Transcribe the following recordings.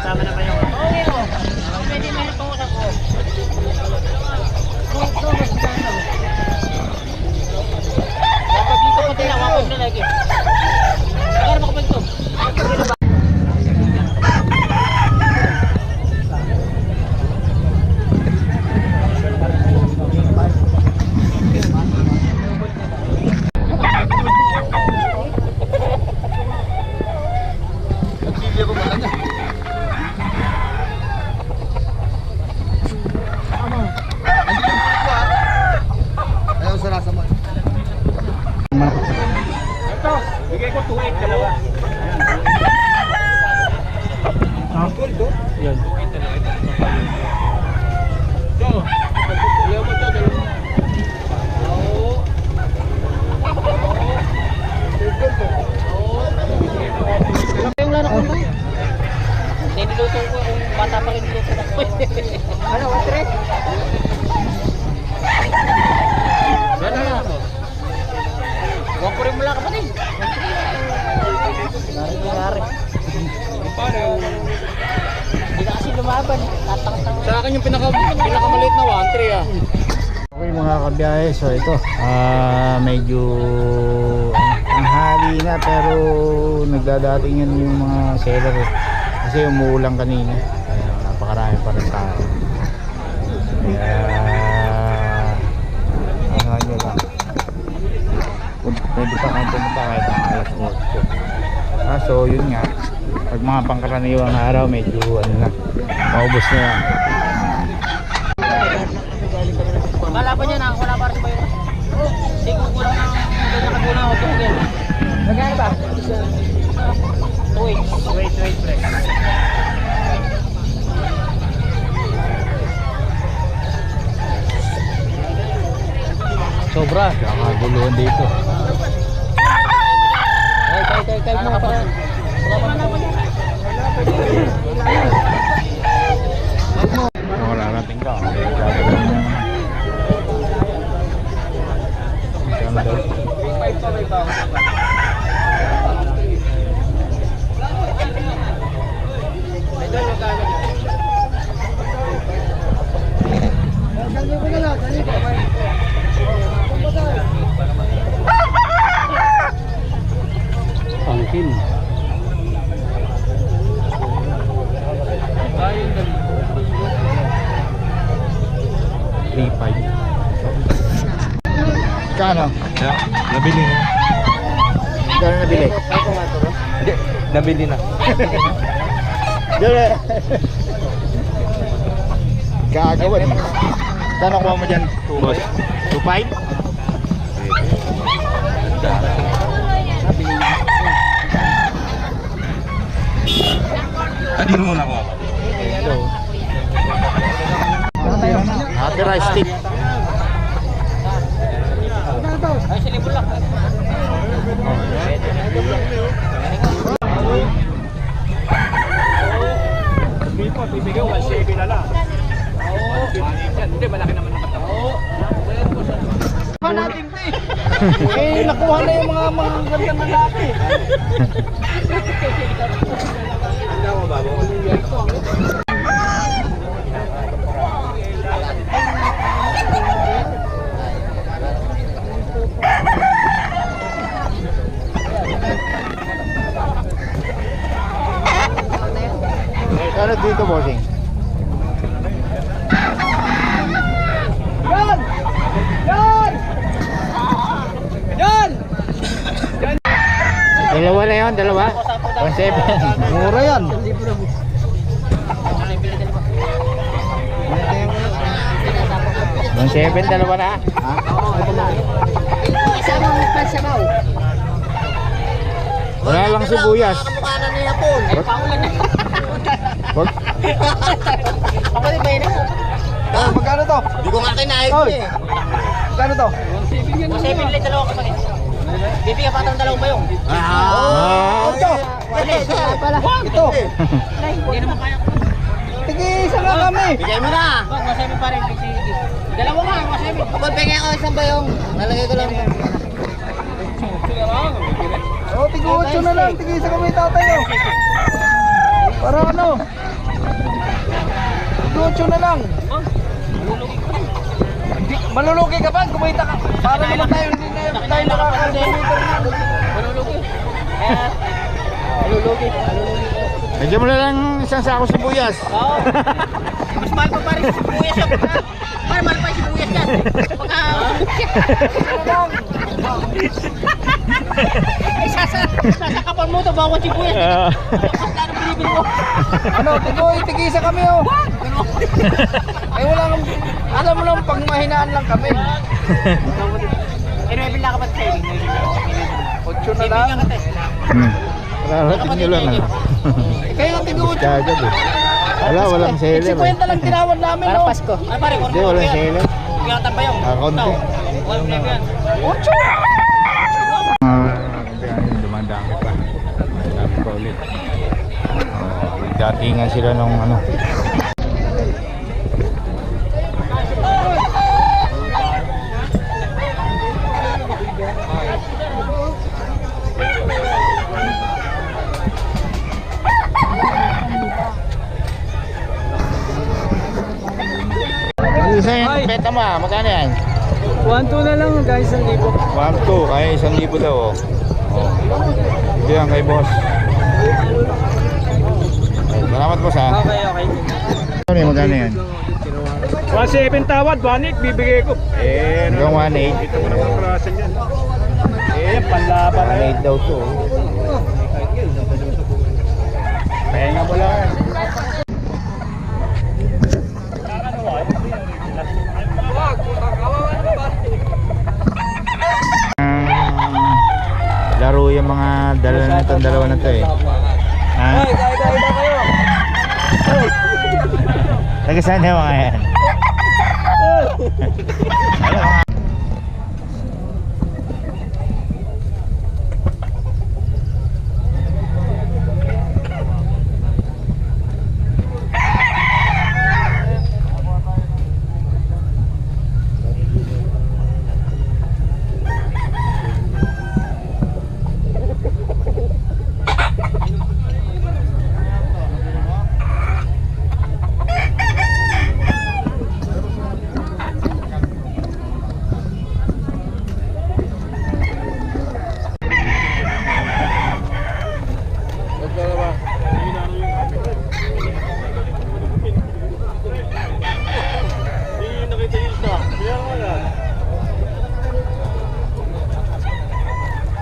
Kasama na pa yung... Okay o. Pwede may natungusan ko. Kapag dito ko din, wakag na lagi. Kaya makapag ito. Bigay ko 2.8 dalawa. Yan. Yung lana ko ba? Niluto ko kung bata pa rin niluto na ko. Ano, 1-3? Ano na ako? Huwag ko rin mula ka pa din. Nangyari. Paano? Hindi na kasi lumaban. Tatang-tang. Sa akin yung pinakamaliit na 1.3 ah. Okay mga kabiyahe, so ito medyo ang hali na pero nagdadatingan yung mga seller kasi umuulan kanina kaya napakarami pa rin tao kaya ano nyo lang pwede pa kayo pumunta kahit ang alas 8 so yun nga pag mga pangkaraniwang araw medyo ano na maubos na lang. Malaban niya na, wala pa rin ba yun? Hindi ko kulang ng nakaguna ako tungkol. Magkano ba? Wait, pre. Sobra, nakaguluhan dito. Kay mo para. Wala natin ka. Pangkin. Kano? Nabili na. Kano nabili? Hindi, nabili na. Dere. Gagawan. Kano kuha mo dyan? Boss. 2.5? Adi mo muna ko. Ito. Happy rice stick. Ay, silipon lang. Bibigyan 1.7 na lang. Hindi, malaki naman ang katawa. Natin ito eh. Nakuha na yung mga ganda ng laki. Ano ba ba? Ano dito, bossing? Yan! Dalawa na yun, dalawa? 1.7. Mura yan. 1.7, dalawa na. Isang pansabaw. Wala lang sibuyas. Nakamukha na niya po. Ay, paulan na. Wag. Kapatid ba yun ako? Magkano to? Hindi ko nga kinahit eh. Magkano to? 1.7 lang dalawa kapatid. Bibigyan pa ng dalawang bayong. Ito. Ito. Hindi naman kaya. Tig-isa nga kami. Bigay mo na. Wag, 1.7 pa rin. Dalawa nga, 1.7. Kapag bigay ako isang bayong, lalagay ko lang. Oh, tig-isa Tig-8 na lang, tig-isa kami tatay oh. Para ano? Tig-8 na lang. Malulugi ka ba? Kumita ka. Para naman tayo hindi na tayo nakaka-kilometer na. Malulugi. Kaya, malulugi. Medyo mo na lang isang sako sibuyas. Oo. Mas mahal pa rin sa sibuyas yun. Mahal pa yung sibuyas yan. Pagka... Sasakapan mo ito, bawang sibuyas. Mas lalo bilibin mo. Ano, tig-isa kami oh. Eh wala kang, alam mo lang, pag mahinaan lang kami. Inuwebin lang ka ba sa saving? 8 na lang. Rarating nyo lang ano. Kayo ang tig-8. Kagad eh. Walang seller eh. 50 lang tinawad namin Para oh. Pasko. Ay pare, Hindi, walang seller. Kiyatan ba yun? Konti. Walang blebe yan. 8. Dumadami pa. Dami pa ulit. Datingan sila nung ano. Isa yung benta mo, magkano yan? 1-2 na lang guys, 1,000. 1-2, ay 1,000 daw oh. Ito yan kay boss. Ay, salamat boss ha. Okay. Ano yung magkano yan? 1.7 tawad, banik, bibigay ko. Hanggang 1.8. Ito mo naman krasan yan. Panlaban na yan. 1.8 daw to. Pahinga mo lang. Laro yung mga dalawa na to eh. Ha? Hoy, kaya na kayo. Taga saan yung mga yan?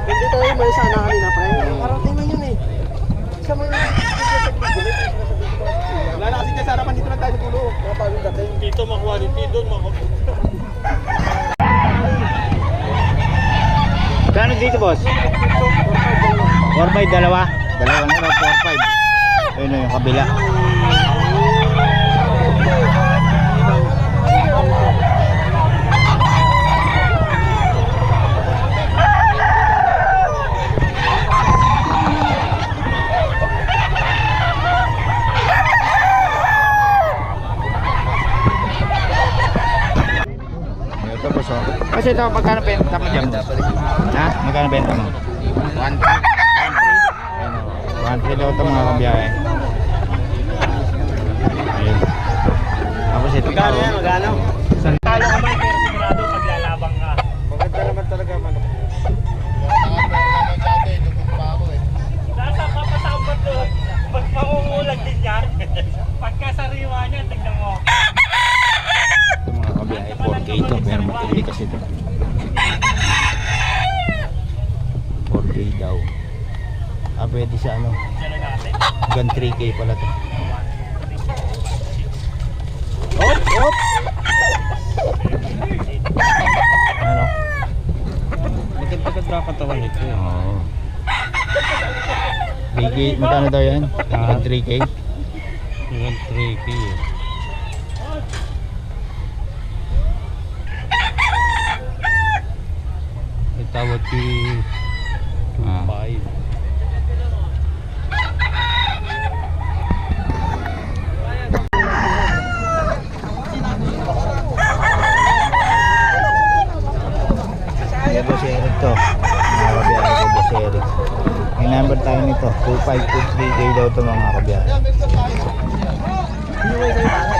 Hindi tayo may sana kanina pre. Parang tingnan yun eh. Siya may Wala na kasi dyan sa harapan, dito lang tayo sa pulo. napagod dating. Dito ma-quality, doon Kano dito boss? 4-5 dalawa? Dalawa na raw 4-5. Ayun na yung kabila. Ito boss oh. Kasi ito magkano benta mo dyan boss? Ha? Magkano benta mo? 1-3. 1-3 daw ito mga kabiyahe. Ayun. Tapos ito pa oh. Magano? Talo ka man, pero sigurado paglalabang ka. Maganda naman talaga manok. Nasa papasabot doon, pag mangungulag din yan, pagkasariwa niya, tignan mo. Ito mga kabiyahe 4K ito pero matindi kasi ito 4K daw. Pwede sa ano hanggang 3K pala ito. Op! Ano? Maganda katawan nito. Oo. 3K, magkano daw yan? Hanggang 3K? Hanggang 3K eh. Tawad si 2.5. Boss Eric to. Mga kabiyahe kay Boss Eric. May number tayo nito. 2523K daw ito mga kabiyahe. Binuwi sa'yo pare.